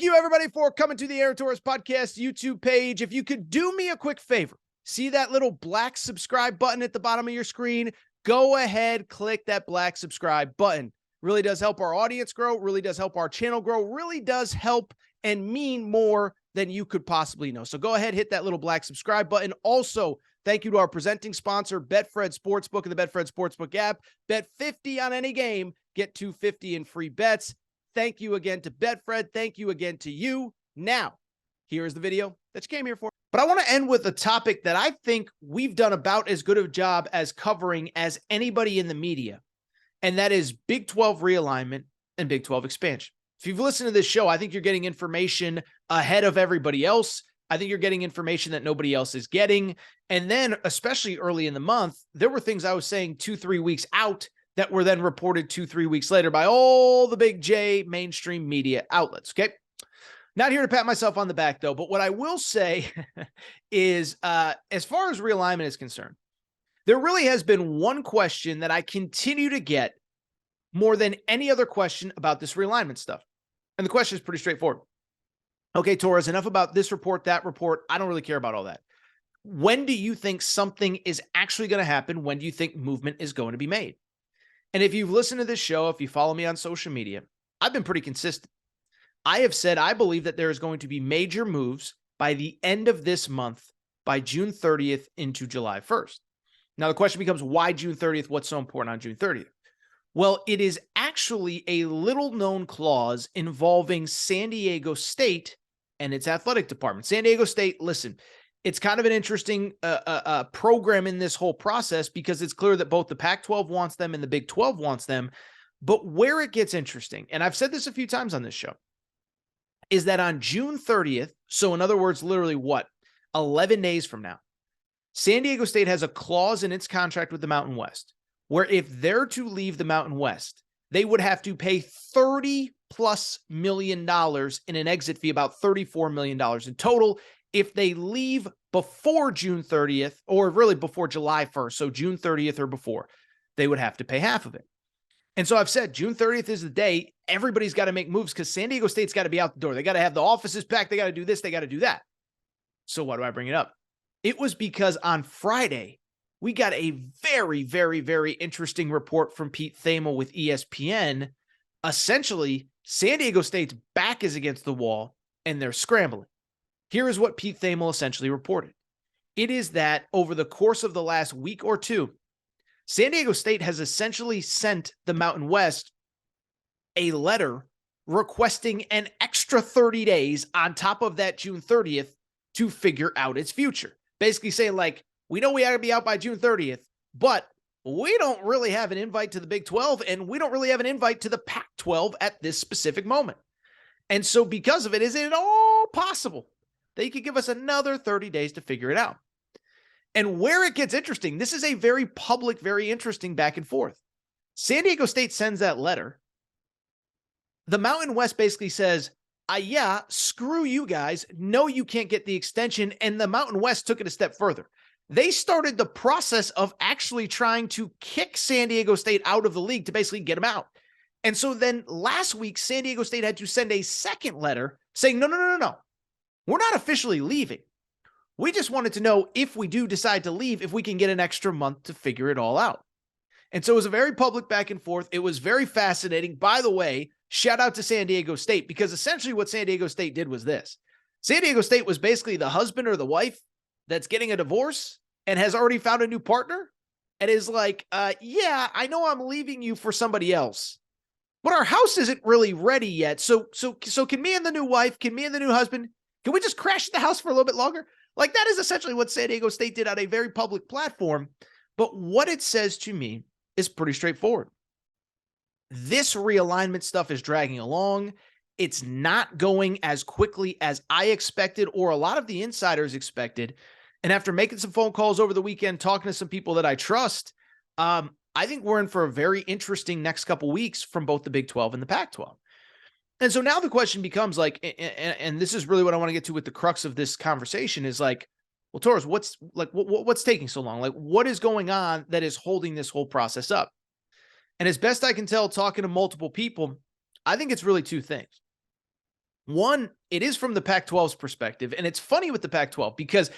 you, everybody, for coming to the Aaron Torres Podcast YouTube page. If you could do me a quick favor, see that little black subscribe button at the bottom of your screen? Go ahead, click that black subscribe button. Really does help our audience grow, really does help our channel grow, really does help and mean more than you could possibly know. So go ahead, hit that little black subscribe button. Also, thank you to our presenting sponsor, Betfred Sportsbook and the Betfred Sportsbook app. Bet 50 on any game, get 250 in free bets. Thank you again to Betfred. Thank you again to you. Now, here is the video that you came here for. But I want to end with a topic that I think we've done about as good of a job as covering as anybody in the media, and that is Big 12 realignment and Big 12 expansion. If you've listened to this show, I think you're getting information ahead of everybody else. I think you're getting information that nobody else is getting. And then, especially early in the month, there were things I was saying 2-3 weeks out that were then reported 2-3 weeks later by all the big J mainstream media outlets, okay? Not here to pat myself on the back, though, but what I will say is, as far as realignment is concerned, there really has been one question that I continue to get more than any other question about this realignment stuff. And the question is pretty straightforward. Okay, Torres, enough about this report, that report. I don't really care about all that. When do you think something is actually going to happen? When do you think movement is going to be made? And if you've listened to this show, if you follow me on social media, I've been pretty consistent. I have said I believe that there is going to be major moves by the end of this month, by June 30th into July 1st. Now, the question becomes, why June 30th? What's so important on June 30th? Well, it is actually a little-known clause involving San Diego State and its athletic department. San Diego State, listen, it's kind of an interesting program in this whole process because it's clear that both the Pac-12 wants them and the Big 12 wants them. But where it gets interesting, and I've said this a few times on this show, is that on June 30th, so in other words, literally what, 11 days from now, San Diego State has a clause in its contract with the Mountain West where if they're to leave the Mountain West, they would have to pay $30+ million in an exit fee, about $34 million in total. If they leave before June 30th, or really before July 1st, so June 30th or before, they would have to pay half of it. And so I've said June 30th is the day everybody's got to make moves because San Diego State's got to be out the door. They got to have the offices packed. They got to do this. They got to do that. So why do I bring it up? It was because on Friday, we got a very, very, very interesting report from Pete Thamel with ESPN. Essentially, San Diego State's back is against the wall and they're scrambling. Here is what Pete Thamel essentially reported. It is that over the course of the last week or two, San Diego State has essentially sent the Mountain West a letter requesting an extra 30 days on top of that June 30th to figure out its future. Basically saying, like, we know we ought to be out by June 30th, but we don't really have an invite to the Big 12, and we don't really have an invite to the Pac-12 at this specific moment. And so because of it, is it all possible that you could give us another 30 days to figure it out? And where it gets interesting, this is a very public, very interesting back and forth. San Diego State sends that letter. The Mountain West basically says, yeah, screw you guys. No, you can't get the extension. And the Mountain West took it a step further. They started the process of actually trying to kick San Diego State out of the league to basically get them out. And so then last week, San Diego State had to send a second letter saying, no. We're not officially leaving. We just wanted to know if we do decide to leave, if we can get an extra month to figure it all out. And so it was a very public back and forth. It was very fascinating. By the way, shout out to San Diego State, because essentially what San Diego State did was this. San Diego State was basically the husband or the wife that's getting a divorce and has already found a new partner and is like, yeah, I know I'm leaving you for somebody else, but our house isn't really ready yet. So can me and the new wife, can me and the new husband, can we just crash the house for a little bit longer? Like, that is essentially what San Diego State did on a very public platform. But what it says to me is pretty straightforward. This realignment stuff is dragging along. It's not going as quickly as I expected or a lot of the insiders expected. And after making some phone calls over the weekend, talking to some people that I trust, I think we're in for a very interesting next couple weeks from both the Big 12 and the Pac-12. And so now the question becomes like, and this is really what I want to get to with the crux of this conversation is like, well, Torres, what's taking so long? Like, what is going on that is holding this whole process up? And as best I can tell, talking to multiple people, I think it's really two things. One, it is from the Pac-12's perspective, and it's funny with the Pac-12 because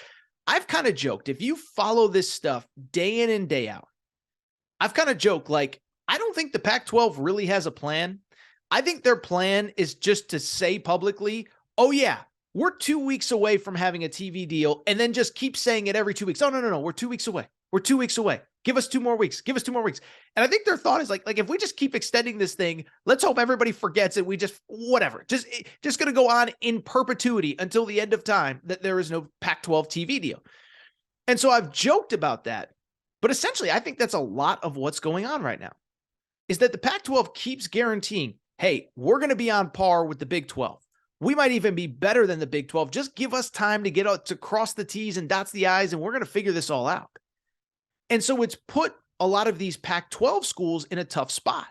I've kind of joked, if you follow this stuff day in and day out, I've kind of joked, like, I don't think the Pac-12 really has a plan. I think their plan is just to say publicly, oh yeah, we're 2 weeks away from having a TV deal, and then just keep saying it every 2 weeks. Oh, no, we're 2 weeks away. We're 2 weeks away. Give us 2 more weeks. Give us 2 more weeks. And I think their thought is like if we just keep extending this thing, let's hope everybody forgets it. We just, whatever, just going to go on in perpetuity until the end of time that there is no Pac-12 TV deal. And so I've joked about that, but essentially I think that's a lot of what's going on right now, is that the Pac-12 keeps guaranteeing, hey, we're going to be on par with the Big 12. We might even be better than the Big 12. Just give us time to get out to cross the T's and dots the I's, and we're going to figure this all out. And so it's put a lot of these Pac-12 schools in a tough spot.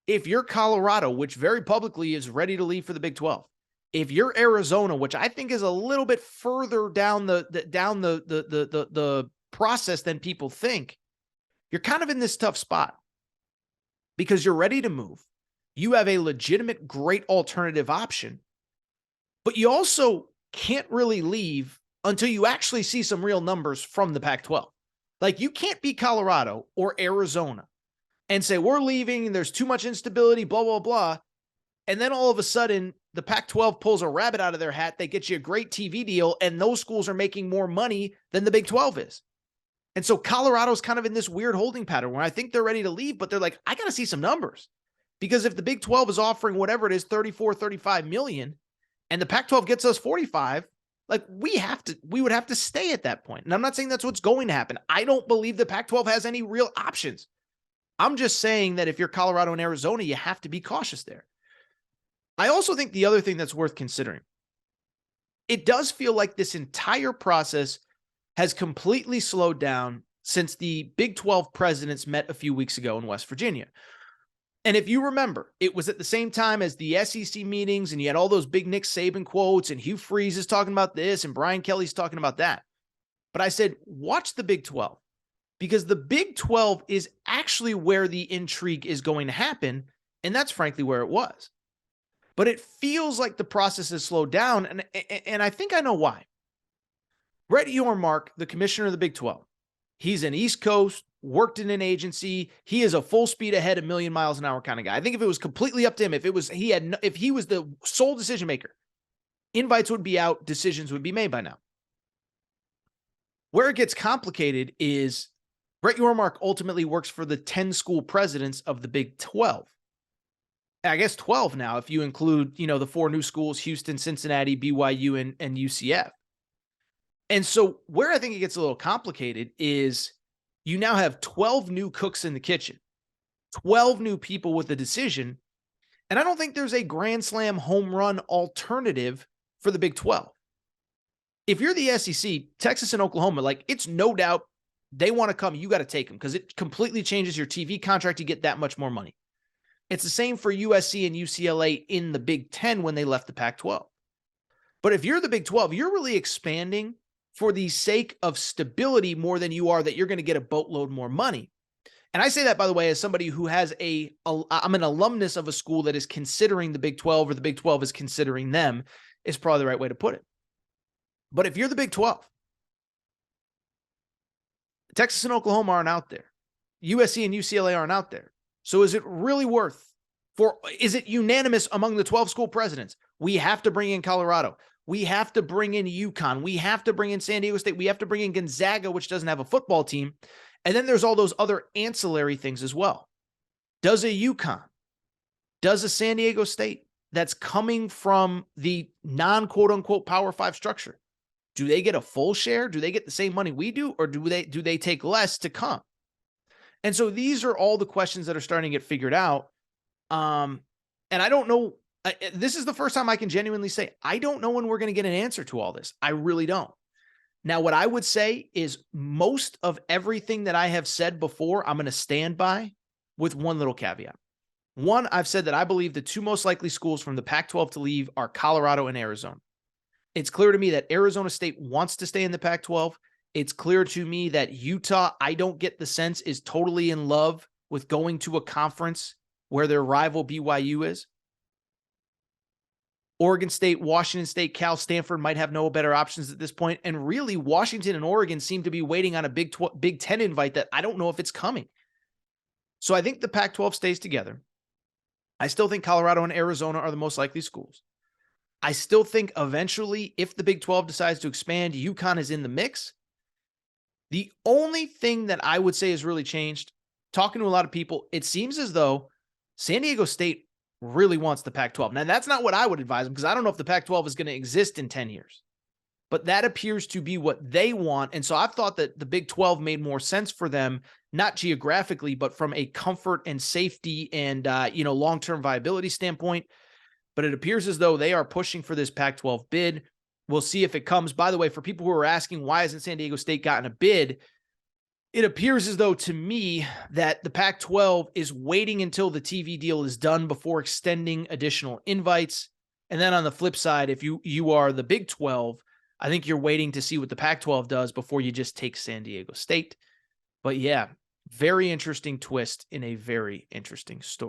If you're Colorado, which very publicly is ready to leave for the Big 12, if you're Arizona, which I think is a little bit further down the process than people think, you're kind of in this tough spot because you're ready to move. You have a legitimate, great alternative option, but you also can't really leave until you actually see some real numbers from the Pac-12. Like, you can't be Colorado or Arizona and say, we're leaving, there's too much instability, blah, blah, blah. And then all of a sudden, the Pac-12 pulls a rabbit out of their hat. They get you a great TV deal, and those schools are making more money than the Big 12 is. And so Colorado's kind of in this weird holding pattern where I think they're ready to leave, but they're like, I got to see some numbers. Because if the Big 12 is offering whatever it is, 34, 35 million, and the Pac-12 gets us 45, like, we would have to stay at that point. And I'm not saying that's what's going to happen. I don't believe the Pac-12 has any real options. I'm just saying that if you're Colorado and Arizona, you have to be cautious there. I also think the other thing that's worth considering, it does feel like this entire process has completely slowed down since the Big 12 presidents met a few weeks ago in West Virginia. And if you remember, it was at the same time as the SEC meetings, and you had all those big Nick Saban quotes, and Hugh Freeze is talking about this, and Brian Kelly's talking about that. But I said, watch the Big 12, because the Big 12 is actually where the intrigue is going to happen, and that's frankly where it was. But it feels like the process has slowed down, and I think I know why. Brett Yormark, the commissioner of the Big 12, he's an East Coast, worked in an agency. He is a full speed ahead, a million miles an hour kind of guy. I think if it was completely up to him, if he was the sole decision maker, invites would be out, decisions would be made by now. Where it gets complicated is Brett Yormark ultimately works for the 10 school presidents of the Big 12. I guess 12 now, if you include, the 4 new schools, Houston, Cincinnati, BYU, and UCF. And so where I think it gets a little complicated is you now have 12 new cooks in the kitchen, 12 new people with a decision. And I don't think there's a grand slam home run alternative for the Big 12. If you're the SEC, Texas and Oklahoma, like, it's no doubt they want to come. You got to take them because it completely changes your TV contract. You get that much more money. It's the same for USC and UCLA in the Big 10 when they left the Pac-12. But if you're the Big 12, you're really expanding for the sake of stability more than you are that you're going to get a boatload more money. And I say that, by the way, as somebody who has I'm an alumnus of a school that is considering the Big 12, or the Big 12 is considering them, is probably the right way to put it. But if you're the Big 12, Texas and Oklahoma aren't out there. USC and UCLA aren't out there. So is it really is it unanimous among the 12 school presidents? We have to bring in Colorado. We have to bring in UConn. We have to bring in San Diego State. We have to bring in Gonzaga, which doesn't have a football team. And then there's all those other ancillary things as well. Does a UConn, does a San Diego State that's coming from the non-quote unquote Power 5 structure, do they get a full share? Do they get the same money we do? Or do they take less to come? And so these are all the questions that are starting to get figured out. And I don't know. This is the first time I can genuinely say, I don't know when we're going to get an answer to all this. I really don't. Now, what I would say is most of everything that I have said before, I'm going to stand by with one little caveat. One, I've said that I believe the 2 most likely schools from the Pac-12 to leave are Colorado and Arizona. It's clear to me that Arizona State wants to stay in the Pac-12. It's clear to me that Utah, I don't get the sense, is totally in love with going to a conference where their rival BYU is. Oregon State, Washington State, Cal, Stanford might have no better options at this point. And really, Washington and Oregon seem to be waiting on a Big Ten invite that I don't know if it's coming. So I think the Pac-12 stays together. I still think Colorado and Arizona are the most likely schools. I still think eventually, if the Big 12 decides to expand, UConn is in the mix. The only thing that I would say has really changed, talking to a lot of people, it seems as though San Diego State really wants the Pac-12. Now, that's not what I would advise them because I don't know if the Pac-12 is going to exist in 10 years. But that appears to be what they want. And so I've thought that the Big 12 made more sense for them, not geographically, but from a comfort and safety and, long-term viability standpoint. But it appears as though they are pushing for this Pac-12 bid. We'll see if it comes. By the way, for people who are asking, why hasn't San Diego State gotten a bid? It appears as though, to me, that the Pac-12 is waiting until the TV deal is done before extending additional invites. And then on the flip side, if you are the Big 12, I think you're waiting to see what the Pac-12 does before you just take San Diego State. But yeah, very interesting twist in a very interesting story.